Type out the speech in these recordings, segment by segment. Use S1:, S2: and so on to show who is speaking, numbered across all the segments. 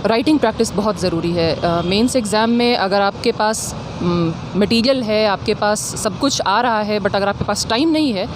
S1: Writing practice बहुत ज़रूरी है। मेंस एग्ज़ाम में अगर आपके पास मटेरियल है, आपके पास सब कुछ आ रहा है, बट अगर आपके पास टाइम नहीं है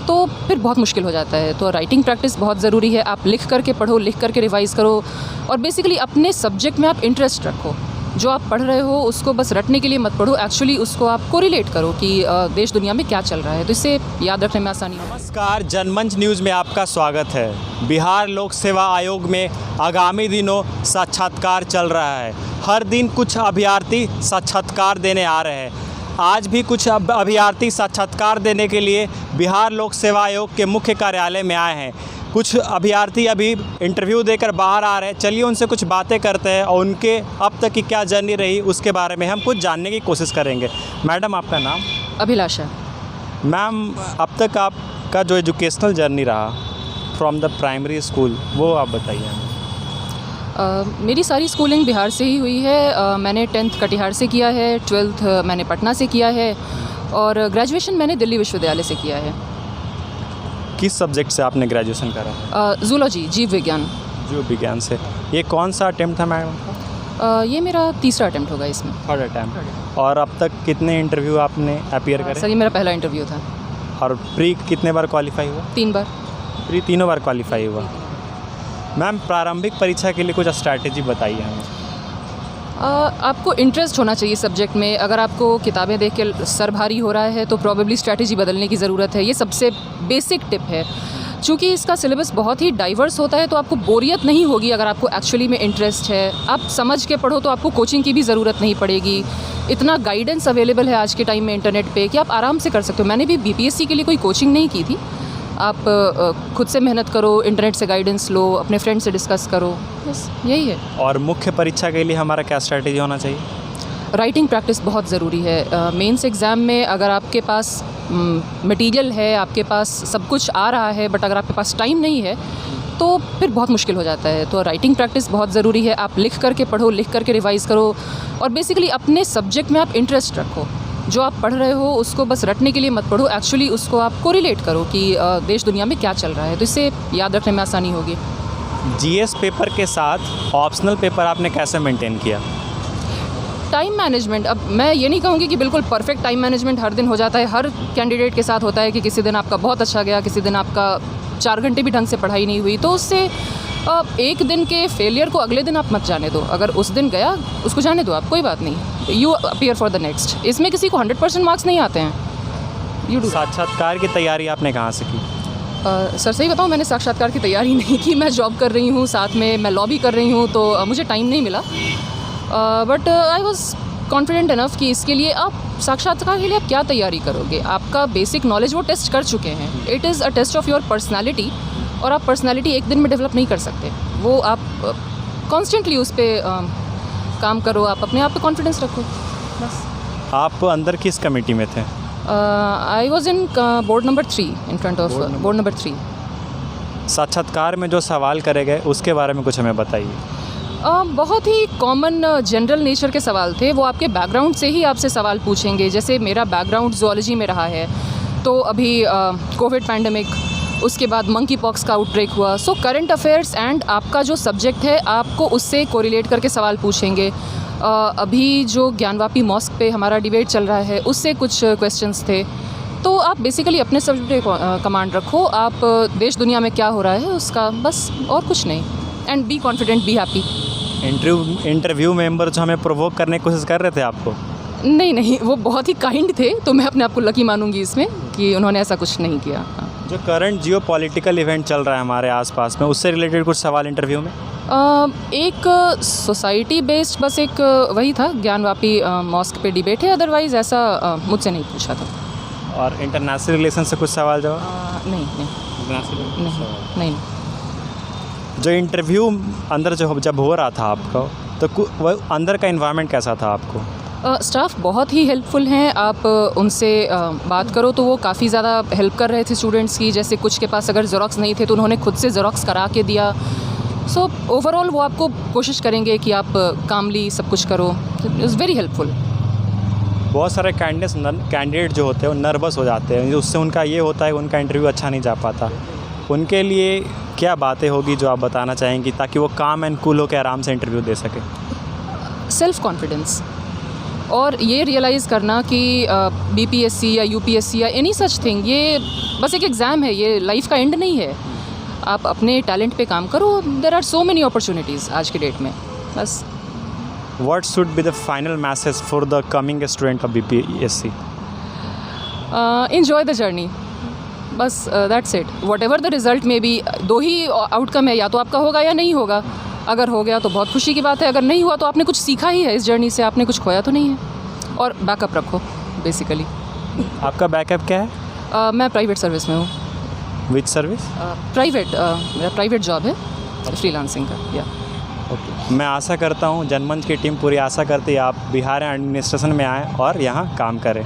S1: तो फिर बहुत मुश्किल हो जाता है। तो राइटिंग प्रैक्टिस बहुत ज़रूरी है। आप लिख करके पढ़ो, लिख करके रिवाइज़ करो और बेसिकली अपने सब्जेक्ट में आप इंटरेस्ट रखो। जो आप पढ़ रहे हो उसको बस रटने के लिए मत पढ़ो, एक्चुअली उसको आप कोरिलेट करो कि देश दुनिया में क्या चल रहा है, तो इससे याद रखने में आसानी हो।
S2: नमस्कार, जनमंच न्यूज़ में आपका स्वागत है। बिहार लोक सेवा आयोग में आगामी दिनों साक्षात्कार चल रहा है। हर दिन कुछ अभ्यर्थी साक्षात्कार देने आ रहे हैं। आज भी कुछ अभ्यर्थी साक्षात्कार देने के लिए बिहार लोक सेवा आयोग के मुख्य कार्यालय में आए हैं। कुछ अभ्यर्थी अभी इंटरव्यू देकर बाहर आ रहे हैं। चलिए उनसे कुछ बातें करते हैं और उनके अब तक की क्या जर्नी रही उसके बारे में हम कुछ जानने की कोशिश करेंगे। मैडम, आपका नाम?
S1: अभिलाषा।
S2: मैम, अब तक आपका जो एजुकेशनल जर्नी रहा फ्रॉम द प्राइमरी स्कूल, वो आप बताइए हमें।
S1: मेरी सारी स्कूलिंग बिहार से ही हुई है। मैंने 10th कटिहार से किया है, 12th मैंने पटना से किया है और ग्रेजुएशन मैंने दिल्ली विश्वविद्यालय से किया है।
S2: किस सब्जेक्ट से आपने ग्रेजुएशन करा?
S1: जूलॉजी, जीव विज्ञान।
S2: जीव विज्ञान से। ये कौन सा अटेम्प्ट था मैडम?
S1: ये मेरा तीसरा अटेम्प्ट होगा इसमें।
S2: Third attempt. और अब तक कितने इंटरव्यू आपने अपीयर करे?
S1: सर, ये मेरा पहला इंटरव्यू था।
S2: और प्री कितने बार क्वालिफाई हुआ?
S1: 3 बार।
S2: प्री तीनों बार क्वालिफाई हुआ। मैम, प्रारंभिक परीक्षा के लिए कुछ स्ट्रैटेजी बताइए हमें।
S1: आपको इंटरेस्ट होना चाहिए सब्जेक्ट में। अगर आपको किताबें देख के सर भारी हो रहा है तो प्रॉबेबली स्ट्रैटेजी बदलने की ज़रूरत है। ये सबसे बेसिक टिप है। चूँकि इसका सिलेबस बहुत ही डाइवर्स होता है तो आपको बोरियत नहीं होगी अगर आपको एक्चुअली में इंटरेस्ट है। आप समझ के पढ़ो तो आपको कोचिंग की भी ज़रूरत नहीं पड़ेगी। इतना गाइडेंस अवेलेबल है आज के टाइम में इंटरनेट पे कि आप आराम से कर सकते हो। मैंने भी बीपीएससी के लिए कोई कोचिंग नहीं की थी। आप खुद से मेहनत करो, इंटरनेट से गाइडेंस लो, अपने फ्रेंड से डिस्कस करो, बस यही है।
S2: और मुख्य परीक्षा के लिए हमारा क्या स्ट्रैटेजी होना चाहिए?
S1: राइटिंग प्रैक्टिस बहुत ज़रूरी है। मेंस एग्ज़ाम में अगर आपके पास मटेरियल है, आपके पास सब कुछ आ रहा है, बट अगर आपके पास टाइम नहीं है तो फिर बहुत मुश्किल हो जाता है। तो राइटिंग प्रैक्टिस बहुत ज़रूरी है। आप लिख करके पढ़ो, लिख करके रिवाइज़ करो और बेसिकली अपने सब्जेक्ट में आप इंटरेस्ट रखो। जो आप पढ़ रहे हो उसको बस रटने के लिए मत पढ़ो, एक्चुअली उसको आप कोरिलेट करो कि देश दुनिया में क्या चल रहा है, तो इससे याद रखने में आसानी होगी।
S2: जीएस पेपर के साथ ऑप्शनल पेपर आपने कैसे मेंटेन किया?
S1: Time management. अब मैं ये नहीं कहूँगी कि बिल्कुल परफेक्ट टाइम मैनेजमेंट हर दिन हो जाता है। हर कैंडिडेट के साथ होता है कि किसी दिन आपका बहुत अच्छा गया, किसी दिन आपका 4 घंटे भी ढंग से पढ़ाई नहीं हुई। तो उससे एक दिन के फेलियर को अगले दिन आप मत जाने दो। अगर उस दिन गया उसको जाने दो आप, कोई बात नहीं। You appear for the next. इसमें किसी को 100% मार्क्स नहीं आते हैं। You do.
S2: साक्षात्कार की तैयारी आपने कहाँ से की?
S1: सर सही बताऊँ, मैंने साक्षात्कार की तैयारी नहीं की। मैं जॉब कर रही हूँ, साथ में मैं लॉ भी कर रही हूँ, तो मुझे टाइम नहीं मिला। But I was confident enough कि इसके लिए आप साक्षात्कार के लिए आप क्या तैयारी करोगे। आपका बेसिक नॉलेज वो टेस्ट कर चुके हैं। It is a test of your personality और आप पर्सनैलिटी एक दिन में डेवलप नहीं कर सकते। वो आप कॉन्स्टेंटली उस पर काम करो, आप अपने आप पे कॉन्फिडेंस रखो, बस।
S2: आप अंदर किस कमेटी में थे?
S1: I was in board number 3, in front of board number 3।
S2: साक्षात्कार में जो सवाल करे गए उसके बारे में कुछ हमें बताइए।
S1: बहुत ही कॉमन जनरल नेचर के सवाल थे। वो आपके बैकग्राउंड से ही आपसे सवाल पूछेंगे। जैसे मेरा बैकग्राउंड जूलॉजी में रहा है, तो अभी कोविड पैंडमिक, उसके बाद मंकी पॉक्स का आउटब्रेक हुआ। सो करंट अफेयर्स एंड आपका जो सब्जेक्ट है आपको उससे कोरिलेट करके सवाल पूछेंगे। अभी जो ज्ञानवापी मॉस्क पे हमारा डिबेट चल रहा है उससे कुछ क्वेश्चंस थे। तो आप बेसिकली अपने सब्जेक्ट पे कमांड रखो। आप देश दुनिया में क्या हो रहा है उसका, बस, और कुछ नहीं। And be confident, be happy.
S2: Interview member जो हमें प्रोवोक करने की कोशिश कर रहे थे आपको?
S1: नहीं, वो बहुत ही काइंड थे, तो मैं अपने आप को लकी मानूंगी इसमें कि उन्होंने ऐसा कुछ नहीं किया।
S2: जो करंट जियो पॉलिटिकल इवेंट चल रहा है हमारे आसपास में, उससे रिलेटेड कुछ सवाल इंटरव्यू में?
S1: एक सोसाइटी बेस्ड, बस एक वही था, ज्ञानवापी मॉस्क पे डिबेट है। अदरवाइज़ ऐसा मुझसे नहीं पूछा था।
S2: और इंटरनेशनल रिलेशन से कुछ सवाल जवाब?
S1: नहीं।
S2: जो इंटरव्यू अंदर जब हो रहा था आपका, तो वह अंदर का इन्वायरमेंट कैसा था आपको?
S1: स्टाफ बहुत ही हेल्पफुल हैं। आप उनसे बात करो तो वो काफ़ी ज़्यादा हेल्प कर रहे थे स्टूडेंट्स की। जैसे कुछ के पास अगर ज़ेरॉक्स नहीं थे तो उन्होंने खुद से ज़ेरॉक्स करा के दिया। सो ओवरऑल वो आपको कोशिश करेंगे कि आप कामली सब कुछ करो। It is very helpful.
S2: बहुत सारे कैंडिडेट जो होते हैं वो नर्वस हो जाते हैं, उससे उनका ये होता है कि उनका इंटरव्यू अच्छा नहीं जा पाता। उनके लिए क्या बातें होगी जो आप बताना चाहेंगी ताकि वो काम एंड कूल होकर आराम से इंटरव्यू दे सके?
S1: सेल्फ कॉन्फिडेंस और ये रियलाइज़ करना कि बीपीएससी या यूपीएससी या एनी सच थिंग ये बस एक एग्ज़ाम है, ये लाइफ का एंड नहीं है। आप अपने टैलेंट पे काम करो, there are so many opportunities आज के डेट में। बस
S2: What should be the final message for the coming student of BPSC?
S1: enjoy the journey, बस that's it. What ever the result में भी दो ही आउटकम है, या तो आपका होगा या नहीं होगा। अगर हो गया तो बहुत खुशी की बात है, अगर नहीं हुआ तो आपने कुछ सीखा ही है इस जर्नी से, आपने कुछ खोया तो नहीं है। और बैकअप रखो बेसिकली।
S2: आपका बैकअप क्या है?
S1: मैं प्राइवेट सर्विस में हूँ।
S2: विच सर्विस?
S1: मेरा प्राइवेट जॉब है फ्रीलांसिंग का। या
S2: ओके, मैं आशा करता हूँ, जनमंच की टीम पूरी आशा करती है आप बिहार एडमिनिस्ट्रेशन में आएँ और यहाँ काम करें।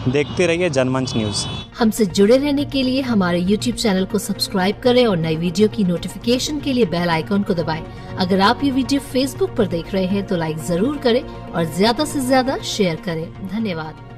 S2: देखते रहिए जनमंच न्यूज़।
S3: हमसे जुड़े रहने के लिए हमारे YouTube चैनल को सब्सक्राइब करें और नई वीडियो की नोटिफिकेशन के लिए बेल आइकॉन को दबाएं। अगर आप ये वीडियो Facebook पर देख रहे हैं तो लाइक जरूर करें और ज्यादा से ज्यादा शेयर करें। धन्यवाद।